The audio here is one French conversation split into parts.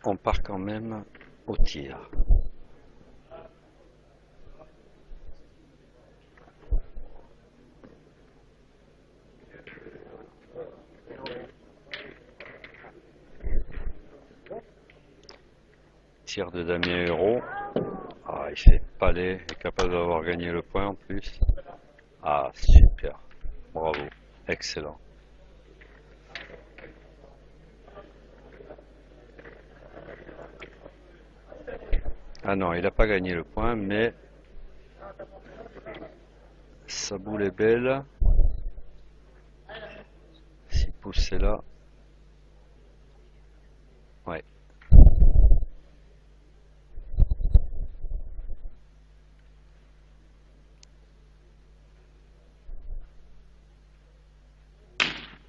on part quand même au tir. Tir de Damien Hérault. Ah, il fait palais, est capable d'avoir gagné le point en plus. Ah, super. Bravo. Excellent. Ah non, il n'a pas gagné le point, mais sa boule est belle. 6 pouces, c'est là. Ouais.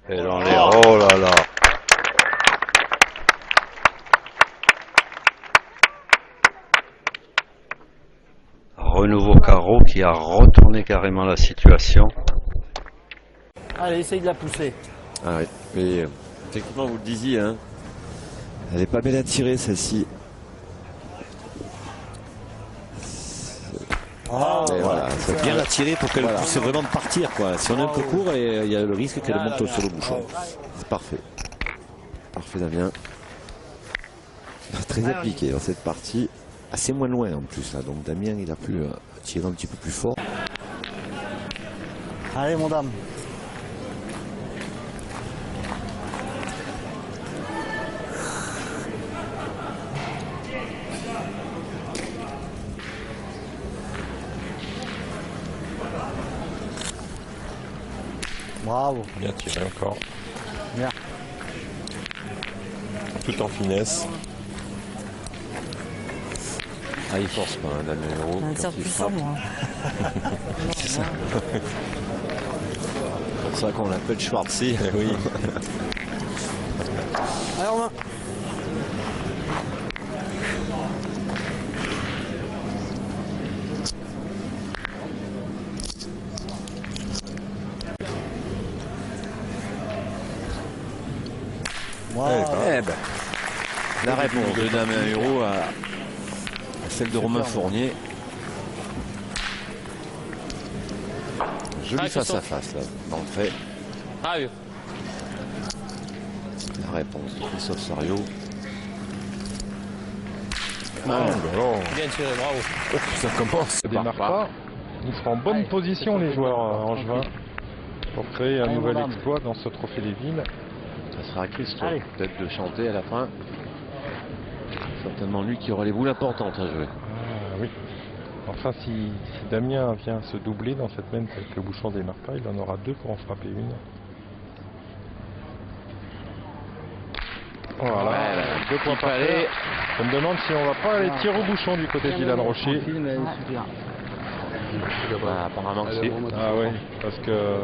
Et dans les... Oh là là. Renouveau carreau qui a retourné carrément la situation. Allez, essaye de la pousser. Ah oui, mais effectivement vous le disiez, hein, elle est pas belle à tirer celle-ci. Oh, voilà, ça Bien la tirer pour qu'elle puisse vraiment partir, quoi. Si on est un peu court, et il y a le risque qu'elle monte sur le bouchon. C'est parfait. Parfait Damien. Très appliqué dans cette partie. Assez moins loin en plus là, donc Damien il a pu tirer un petit peu plus fort. Allez, mon dame. Bravo. Bien tiré encore. Bien. Tout en finesse. Ah il force pas, hein, Damien Hérault. Un tir puissant, moi. C'est ça. C'est pour ça qu'on l'appelle Schwarzy. Oui. Allez, Romain. Wow. Eh ben, la réponse de Damien Hérault à celle de Romain Fournier. Joli face à face là, d'entrée. Ah oui. La réponse de Christophe Sariot. Bien Bien tiré, bravo. Ça commence. Ça démarre pas. Ils seront en bonne position les joueurs angevins pour créer un nouvel exploit dans ce trophée des villes. Ça sera à Christophe peut-être de chanter à la fin. Certainement lui qui aura les boules importantes à jouer. Ah oui. Enfin si Damien vient se doubler dans cette main avec le bouchon des marqueurs, il en aura deux pour en frapper une. Voilà, Ouais, deux points par terre. Je me demande si on va pas aller tirer au bouchon du côté d'Ilan Rocher. Apparemment que c'est. Ah oui, parce que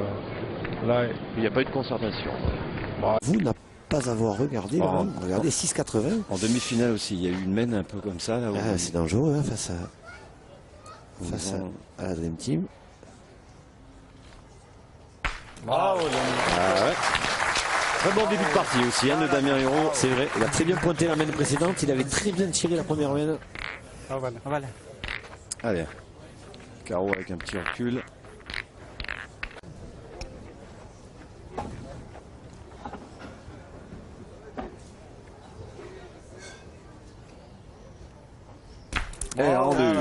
là, Il n'y a pas eu de concertation. Vous n'avez pas avoir regardé, Oh. regardez 6,80. En demi-finale aussi, il y a eu une main un peu comme ça. Là où Ah, c'est dangereux hein, face à la Dream Team. Bravo, Ah ouais. Très bon début de partie aussi hein, de Damien Hérault. C'est vrai, il a très bien pointé la main précédente, il avait très bien tiré la première main. Voilà. Allez, carreau avec un petit recul. Et en deux.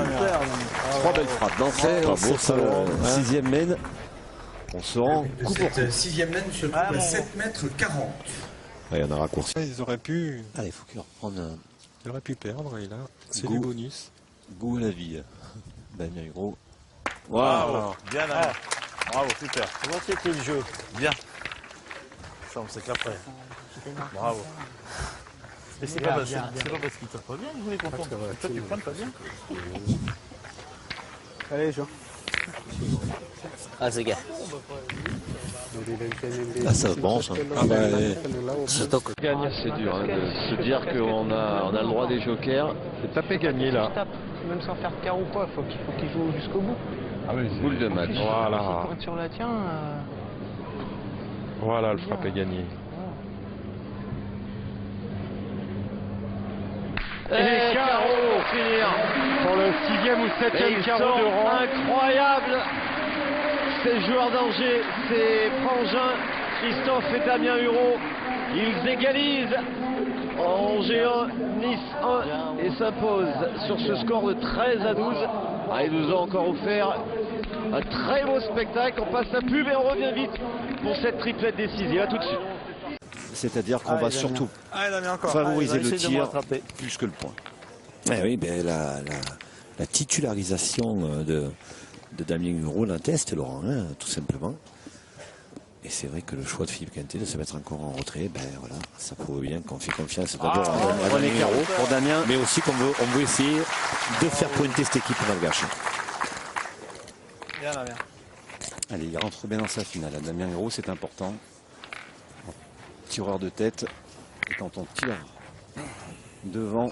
Trois belles frappes d'entrée. Bravo, ça, le sixième mène. On se rend coup pour coup. Cette sixième mène se trouve à 7 mètres 40. Il y en a raccourci. Ils auraient pu Allez, il faut qu'il reprenne. perdre et là, c'est Goût. du bonus. Goût à la vie. Damien Hérault. Bravo. Bien, Alain. Bravo, super. Comment c'était le jeu? Bien. C'est qu'après. Bravo. Mais c'est pas parce qu'il tape pas bien, je voulais comprendre. Toi, tu pointes pas bien. Allez, Jean. Ah, c'est gars. Là, ça branche. Hein. Ah bah, Gagner, c'est dur hein, de se dire qu'on a le droit des jokers. c'est tapé gagné là. Même sans faire de quart ou quoi, faut qu'il joue jusqu'au bout. Ah oui, Boule de match. Voilà. Pour être sur la tien. Voilà le frappé gagné. Et carreau pour finir. pour le 6e ou 7e carreau de rang. Incroyable. Ces joueurs d'Angers, ces frangins, Christophe et Damien Hureau, ils égalisent. Angers 1, Nice 1 et s'imposent sur ce score de 13-12. Ils nous ont encore offert un très beau spectacle. On passe la pub et on revient vite pour cette triplette décisive. À tout de suite. C'est-à-dire qu'on va surtout favoriser le tir plus que le point. Eh oui, ben la titularisation de Damien Hureau l'atteste, Laurent, hein, tout simplement. Et c'est vrai que le choix de Philippe Quintet de se mettre encore en retrait, ben voilà, ça prouve bien qu'on fait confiance d'abord à Damien Hureau, pour Damien, mais aussi qu'on veut essayer de faire pointer cette équipe malgache. Bien, là, bien. Allez, il rentre bien dans sa finale. Damien Hureau, c'est important. Tireur de tête, et quand on tire devant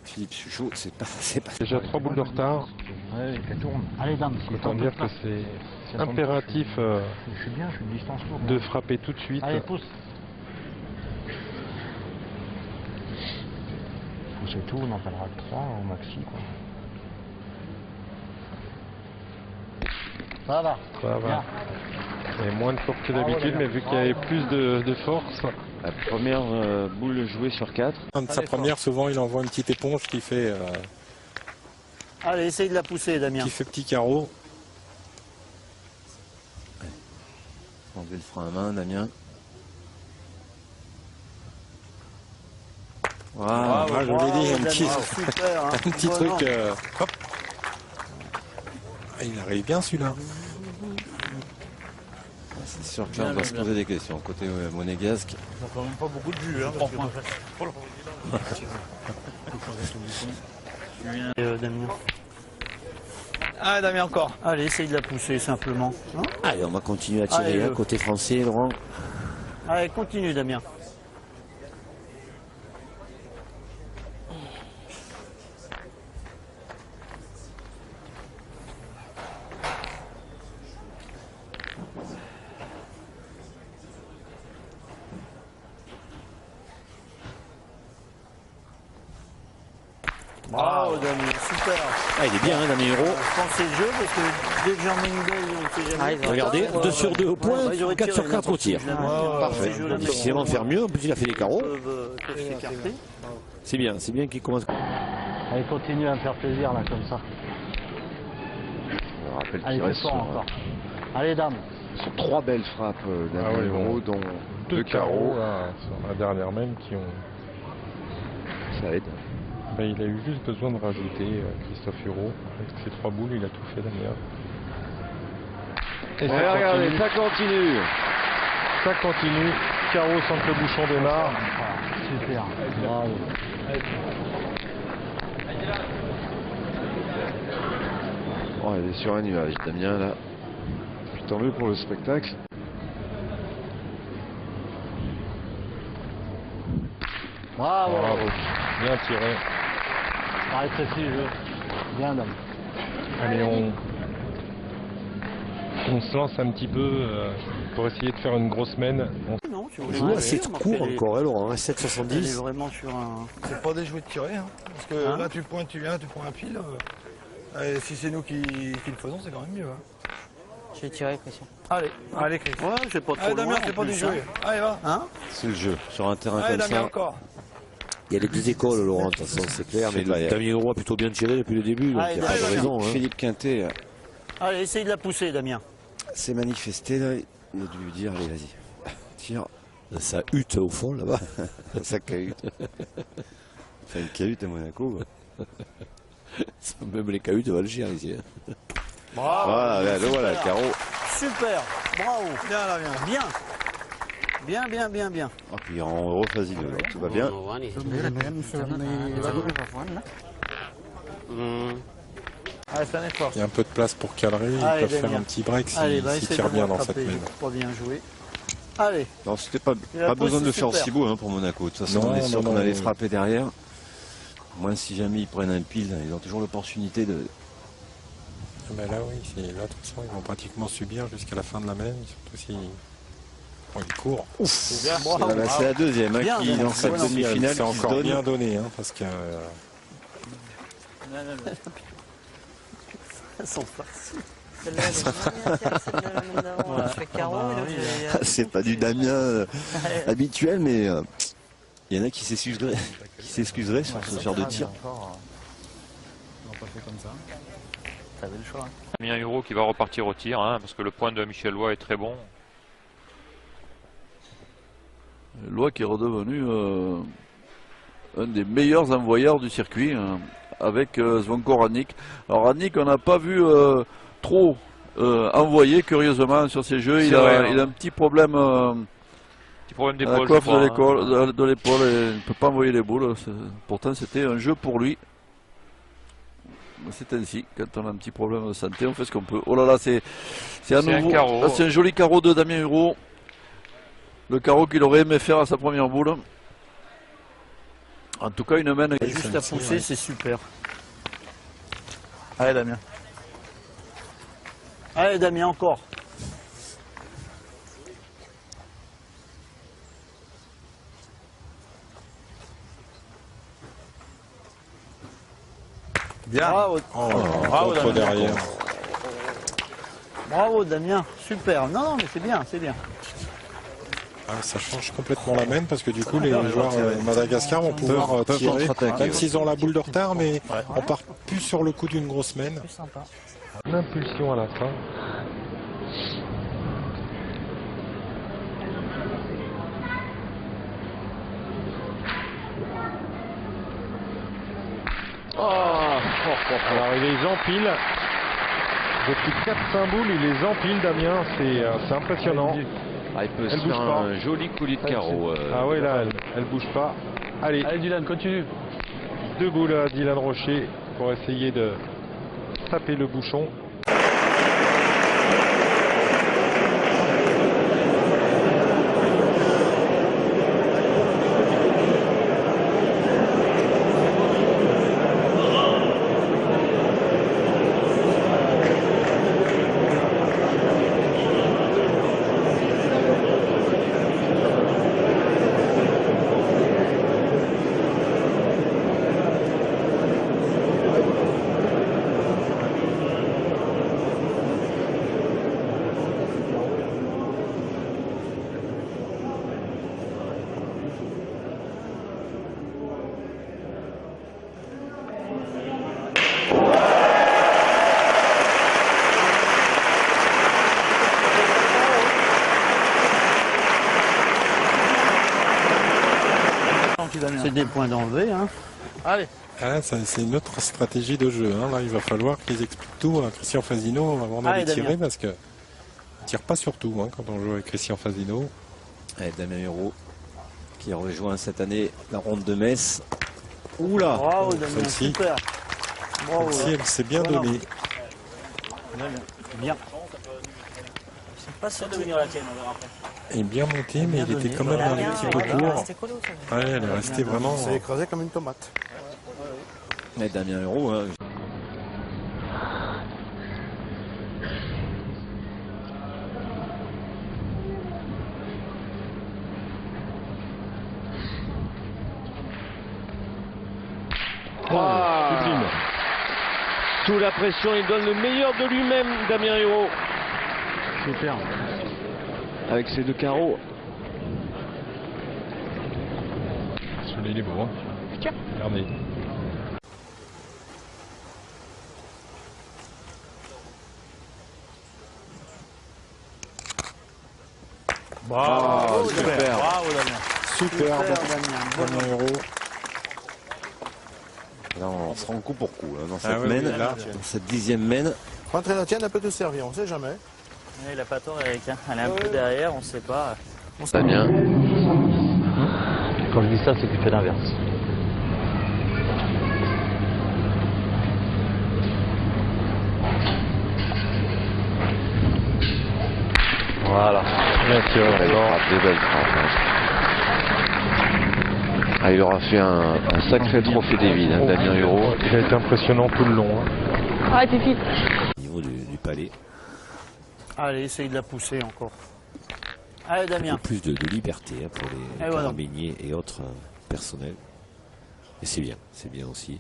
Philippe Suchot, c'est pas Déjà 3 boules de retard. Ouais, ça tourne. Allez, dame. Autant dire que c'est impératif Je suis bien, je suis de distance lourde. de frapper tout de suite. Allez, pousse. Pousse et tout, on en parlera de 3 au maxi, quoi. Ça va. Ça va. Et moins de force que d'habitude, mais vu qu'il y avait plus de force. la première boule jouée sur 4. De sa première, souvent, il envoie une petite éponge qui fait Allez, essaye de la pousser, Damien. petit carreau. Enlever le frein à main, Damien. Voilà, je vous l'ai dit, un petit, super, hein. un petit truc. Hop. Ah, il arrive bien celui-là. C'est sûr que là, on va se poser des questions. Côté monégasque. Ça fait même pas beaucoup de jus. Hein, Damien. Ah, Damien, encore. Allez, essaye de la pousser, simplement. Hein. Allez, on va continuer à tirer, Allez, hein, côté français, Laurent. Allez, continue, Damien. Bravo, Damien, super. Ah, il est bien, hein, Damien Hureau. Je pense que c'est le jeu, parce que dès que j'en mets une belle, on ne sait jamais. Regardez, 2 sur 2 au point, Ouais, j'aurais 4 sur tiré 4 au tir. Parfait. Je la mets. Décidément faire mieux, en plus il a fait les carreaux. s'écarter. C'est bien qu'il commence. Allez, continue à me faire plaisir, là, comme ça. Je rappelle Allez, qu'il fais reste fort encore. Allez, dame. sur 3 belles frappes Ah Damien oui, Hureau, bon. dont 2 2 carreaux. là, sur la dernière même qui ont. Ça aide. Ben, il a eu juste besoin de rajouter Christophe Hureau. Avec ses 3 boules, il a tout fait, Damien. Et Ouais, regardez, ça continue. Ça continue. Carreau sans que le bouchon démarre. Super. Bravo. Oh, il est sur un nuage, Damien, là. Puis tant mieux pour le spectacle. Bravo. Bravo. Bien tiré. Arrête précis le jeu. Bien, dame. Allez, on se lance un petit peu pour essayer de faire une grosse semaine. Non, tu On joue assez court encore, hein, Laurent, hein, Elle est 7,70. vraiment sur un... C'est pas des jouets de tirer. Hein. Parce que Hein là, tu pointes, tu viens, tu prends un pile. Et si c'est nous qui le faisons, c'est quand même mieux. Hein. Je vais tirer, Christian. Allez, allez, Chris. Ouais, c'est pas trop Allez, loin. Damien, en c'est pas plus, des jouets. Allez, va. Hein. C'est le jeu. Sur un terrain Allez, comme Damien, ça. encore. Il y a les deux écoles, Laurent, de toute façon, c'est clair. Mais Damien Hureau a plutôt bien tiré depuis le début, donc Allez, il n'y a pas de Damien. raison. Hein. Philippe Quintet Allez, essaye de la pousser, Damien. s'est manifesté, là. Il a dû lui dire, allez, vas-y. Tire. Ça hutte au fond, là-bas. Ça cahute. Enfin, une cahute à Monaco. Même les cahutes valent cher ici. Hein. Bravo. Voilà, le voilà, le carreau. Super. Bravo. Bien, Damien. Bien. Bien, bien, bien, bien. Ah, puis il rend heureux facile, tout va bien. Allez, c'est un effort. Il y a un peu de place pour cadrer. Ils Allez, peuvent faire Damien. un petit break Allez, s'ils va s'ils essayer tirent de bien me dans cette rattraper. main. Pas bien joué. Allez. Non, c'était pas Il a besoin de poussé faire super. si beau hein, pour Monaco. De toute façon, Non, on est sûr non, qu'on non, allait non. frapper derrière. Moins si jamais ils prennent un pile, ils ont toujours l'opportunité de. Ben là, oui. Là, de toute façon, ils vont pratiquement subir jusqu'à la fin de la main. Surtout si. Bon, ils courent. Bravo. C'est la deuxième hein, Bien, qui, Damien. dans cette Ouais, non, demi-finale, C'est qui se encore donne. bien donné, hein, parce que Elles sont farcies. C'est pas du Damien habituel, mais il y en a qui s'excuseraient sur ce genre de tir. Ils n'ont pas fait comme ça. T'avais le choix. Damien Hureau qui va repartir au tir, hein, parce que le point de Michel Loy est très bon. Loy qui est redevenu un des meilleurs envoyeurs du circuit, avec Zvonko Radnik. Alors Radnik, on n'a pas vu trop envoyer, curieusement, sur ces jeux. Il a un petit problème, à la coiffe de l'épaule, et il ne peut pas envoyer les boules. Pourtant, c'était un jeu pour lui. C'est ainsi, quand on a un petit problème de santé, on fait ce qu'on peut. Oh là là, c'est à nouveau, c'est un joli carreau de Damien Hureau. Le carreau qu'il aurait aimé faire à sa première boule. En tout cas, une main. Juste à pousser, c'est super. Allez, Damien. Allez, Damien, encore. Bien. Bravo, Bravo Damien. derrière. Bravo, Damien. Super. Non, mais c'est bien, c'est bien. Ah, ça change complètement la main parce que du coup les joueurs Madagascar vont pouvoir tirer, même s'ils ont la boule de retard, mais on part plus sur le coup d'une grosse main. Une impulsion à la fin. Alors il les empile. Depuis 4-5 boules, il les empile, Damien. C'est impressionnant. Ah, il peut se faire un joli coulis de carreau. Ah ouais, là, elle bouge pas. Allez, Dylan, continue. 2 boules à Dylan Rocher pour essayer de taper le bouchon. C'est des points d'enlever, hein. Allez. Ah, c'est une autre stratégie de jeu. Hein. Là, il va falloir qu'ils expliquent tout à Christian Fasino avant d'aller tirer, parce que on tire pas sur tout, hein, quand on joue avec Christian Fasino. Allez, Damien Hureau qui a rejoint cette année la ronde de Metz. Oula, bravo Damien, super. Bravo. Celle-ci, elle s'est bien donnée. Bien. C'est pas sûr de venir la tienne, on verra après. Elle est bien montée, mais il était quand même dans les petits retours. Ouais, elle est restée vraiment. C'est écrasé comme une tomate. Mais Damien Hureau, hein. Sublime. Sous la pression, il donne le meilleur de lui-même, Damien Hureau. Super. Avec ses 2 carreaux. Celui-là, il est beau, hein. Regardez. Bravo, super. Bravo Damien. Super, Damien. Hureau. Là, on se rend coup pour coup dans cette Ah ouais, mène, là, dans cette 10e mène. Rentrer la tienne, elle peut te servir, on sait jamais. Il a pas tort, Eric. Hein. Elle est un peu derrière, on sait pas. Damien. Quand je dis ça, c'est que tu fais l'inverse. Voilà. Bien sûr, Des belles frappes. Ah, il aura fait un sacré trophée des vides, hein, Damien Hureau. Il a été impressionnant tout le long. Hein. Ah, t'es vite. Au niveau du palais. Allez, essaye de la pousser encore. Allez, Damien. Un peu plus de liberté pour les carabiniers et autres personnels. Et c'est bien aussi.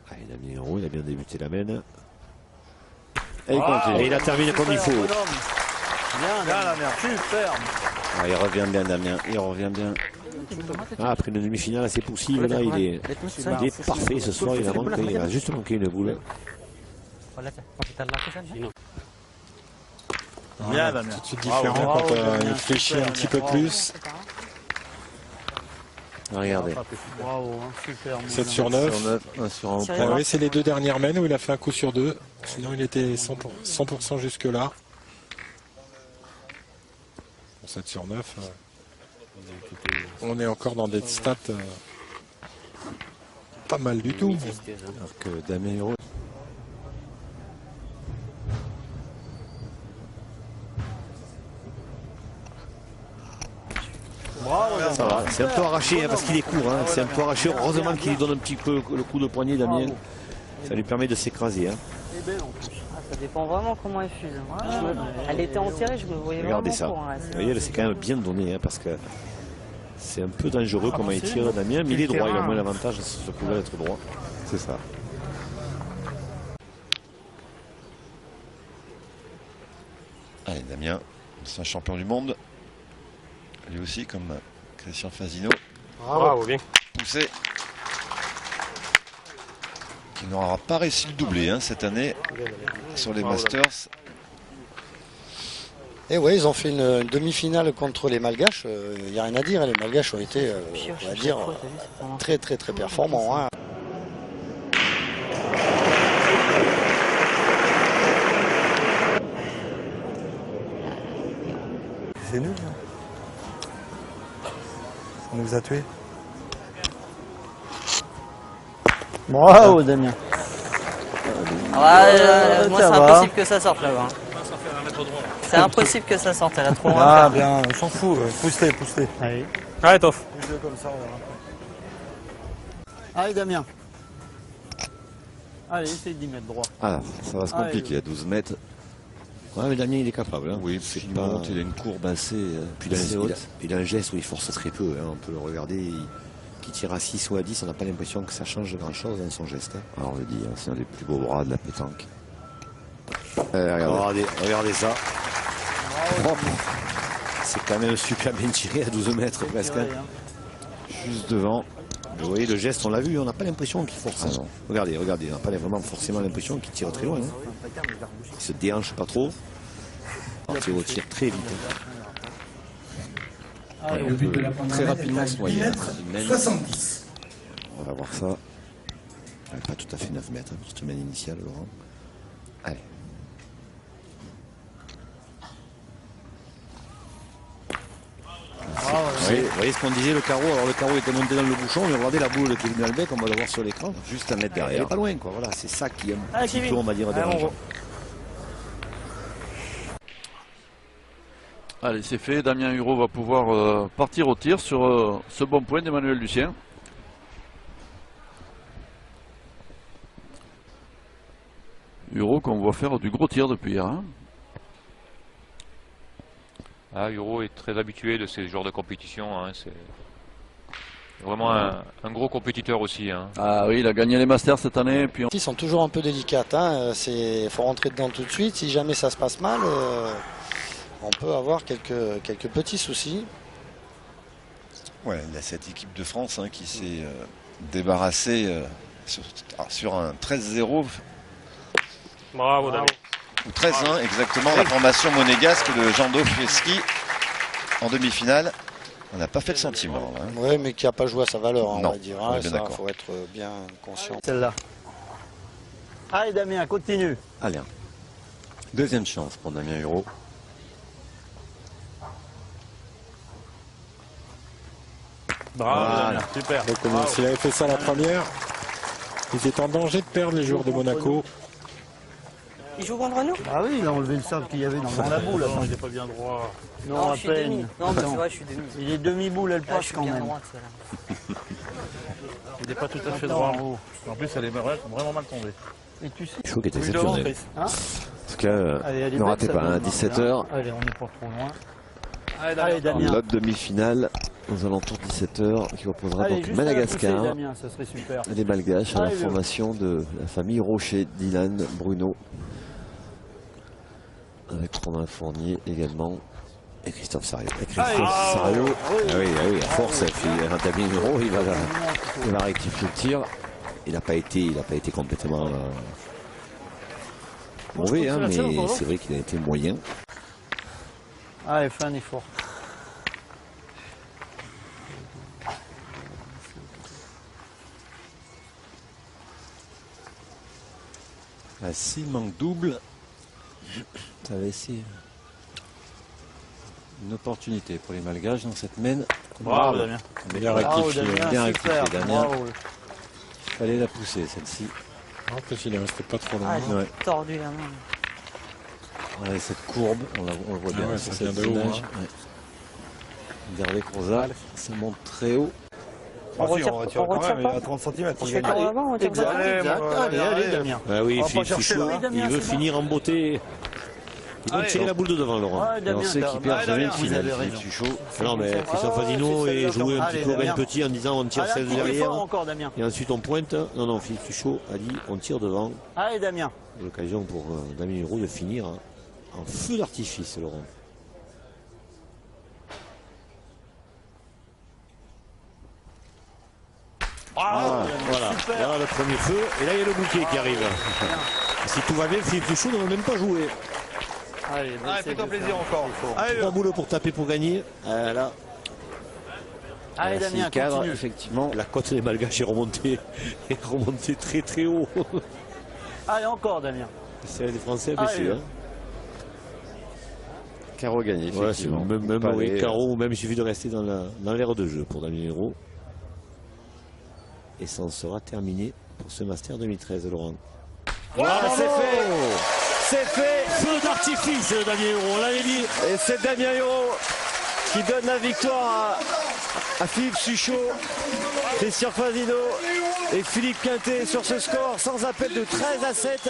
Allez, Damien Hérault, il a bien débuté la main. Et il continue. Et il a terminé comme il faut. Bien, Damien. Super. Ah, il revient bien, Damien. Il revient bien. Ah, après une demi-finale assez poussive, là, il est parfait ce soir. Il a juste manqué une boule. Bien, Damien. Tout de suite différent quand il fléchit un petit peu plus. Regardez. Bravo, super. 7 sur 9. 1 sur 1. Ah oui, c'est les deux dernières mains où il a fait un coup sur 2. Sinon, il était 100% jusque-là. 7 sur 9. On est encore dans des stats pas mal du tout. Alors que Damien Hérault. Ça va, c'est un peu arraché hein, parce qu'il est court, hein. C'est un peu arraché. Heureusement qu'il lui donne un petit peu le coup de poignet, Damien. Ça lui permet de s'écraser. Hein. Ça dépend vraiment comment elle fuse. Elle était enterrée, je me voyais Regardez vraiment ça. court, hein, Vous voyez, là, c'est quand même bien donné hein, parce que c'est un peu dangereux comment il tire, Damien. Mais il est droit, il a moins l'avantage sur ce coup-là d'être droit. C'est ça. Allez, Damien, c'est un champion du monde. Lui aussi, comme Christian Fazino. Bravo, bien. Poussé. Qui n'aura pas réussi le doublé hein, cette année sur les Masters. Et ouais, ils ont fait une demi-finale contre les Malgaches. Il n'y a rien à dire. Les Malgaches ont été, on va dire, très performants. Hein. C'est nul. On nous a tués. Bravo, Damien. Moi, c'est impossible que ça sorte là-bas. C'est impossible que ça sorte, elle a trop loin. Ah, bien, on s'en fout. Pousse-les, pousse-les. Allez. Allez, Toff. Pousse-les comme ça, on verra. Allez, Damien. Allez, essaye d'y mettre droit. Ah, ça va se compliquer à 12 mètres. Ouais, mais Damien, il est capable. Hein. Oui, c'est il pas... monte, il a une courbe assez, Puis il a un geste où il force très peu. Hein. On peut le regarder. Qui tire à 6 ou à 10, on n'a pas l'impression que ça change grand-chose dans son geste. Hein. Alors, on le dit, hein, c'est un des plus beaux bras de la pétanque. Regardez ça. Oh, c'est quand même super bien tiré à 12 mètres presque. Hein. Juste devant. Vous voyez le geste, on l'a vu, on n'a pas l'impression qu'il force. Ah, regardez, on n'a pas vraiment forcément l'impression qu'il tire très loin. Hein. Il se déhanche pas trop. Il retire très vite. Ouais, le but de la très rapidement se noyer. 70. On va voir ça. Pas tout à fait 9 mètres, hein, petite main initiale, Laurent. Allez. Vous voyez ce qu'on disait, le carreau. Alors le carreau était monté dans le bouchon, mais regardez la boule qui est venue dans le bec, on va la voir sur l'écran. Juste un mètre derrière. Elle est pas loin, quoi. Voilà, c'est ça qui est un petit peu, on va dire, dérangeant. Allez, c'est fait. Damien Hérault va pouvoir partir au tir sur ce bon point d'Emmanuel Lucien. Hérault qu'on voit faire du gros tir depuis hier. Hein. Ah, Hérault est très habitué de ces genres de compétition. Hein. C'est vraiment un gros compétiteur aussi. Hein. Ah oui, il a gagné les Masters cette année. Puis Ils sont toujours un peu délicates. Hein. Faut rentrer dedans tout de suite. Si jamais ça se passe mal, on peut avoir quelques petits soucis. Ouais, il y a cette équipe de France hein, qui s'est débarrassée sur un 13-0. Bravo, Damien. Ou 13-1 exactement, la formation monégasque de Jean Dofieski en demi-finale. On n'a pas fait le sentiment. Hein. Oui, mais qui n'a pas joué à sa valeur, on non, va dire. Il faut être bien conscient. Celle-là. Allez, Damien, continue. Allez, deuxième chance pour Damien Hérault. Bravo, Damien. Super. S'il avait fait ça la première, ils étaient en danger de perdre les joueurs de Monaco. Il joue contre nous? Ah oui, il a enlevé le sable qu'il y avait dans la boule. Il n'est pas bien droit. Non, à peine. Non, mais c'est vrai, je suis demi. Il est demi-boule, elle passe quand même. Il n'est pas tout à fait droit en haut. En plus, elle est vraiment mal tombée. Et tu sais. Chaud qui est exceptionnel. Hein, en tout cas, ne ratez pas, hein, 17h. Allez, on n'est pas trop loin. Allez, Damien. La demi-finale. aux alentours de 17h, qui opposera Allez, donc juste à la Madagascar. poussée, Damien, ça serait super. Les Malgaches à la Allez, formation de la famille Rocher, Dylan, Bruno, avec Romain Fournier également, et Christophe Sariot. Et Christophe Sariot, à force, Damien Hureau, il va rectifier le tir. Il n'a pas été complètement mauvais, hein, mais c'est vrai qu'il a été moyen. Allez, fais un effort. S'il manque double, ça va essayer une opportunité pour les Malgaches dans cette mène. Bravo, Damien. Bien rectifié, Damien. Damien. Il fallait la pousser, celle-ci. En plus, il est resté pas trop loin. Ah, j'ai tordu la main. Voilà, cette courbe, on le voit bien sur cette image. Regardez Croza, ça monte très haut. On retire quand même, il y a 30 cm pour gagner. Allez, Damien. Ah oui, Philippe Suchot, il veut finir en beauté. Il doit tirer la boule de devant, Laurent. Ouais, on sait qu'il perd jamais une finale, Philippe Suchot. Non, mais Christophe Fazino et jouer un petit peu gagne petit en disant on tire 16 derrière. Et ensuite on pointe. Non, Philippe Suchot a dit on tire devant. Allez, Damien. L'occasion pour Damien Hureau de finir en feu d'artifice, Laurent. Voilà le premier feu. Et là, il y a le bouquet qui arrive. Si tout va bien, Philippe Suchot ne va même pas jouer. Allez, fais-toi plaisir encore. Trois boulots pour taper pour gagner. Là. Allez, Damien, cadre, continue. effectivement, la cote des Malgaches est remontée très très haut. Allez, encore, Damien. C'est les Français à baisser. Carreau gagné, effectivement. Même carreau, même il suffit de rester dans l'aire de jeu pour Damien Hureau. Et ça en sera terminé pour ce Master 2013, Laurent. Voilà, c'est fait. C'est fait. Feu d'artifice, Damien Hureau, on l'avait dit. Et c'est Damien Hureau qui donne la victoire à Philippe Suchot, Christian Fazino et Philippe Quintet sur ce score sans appel de 13-7.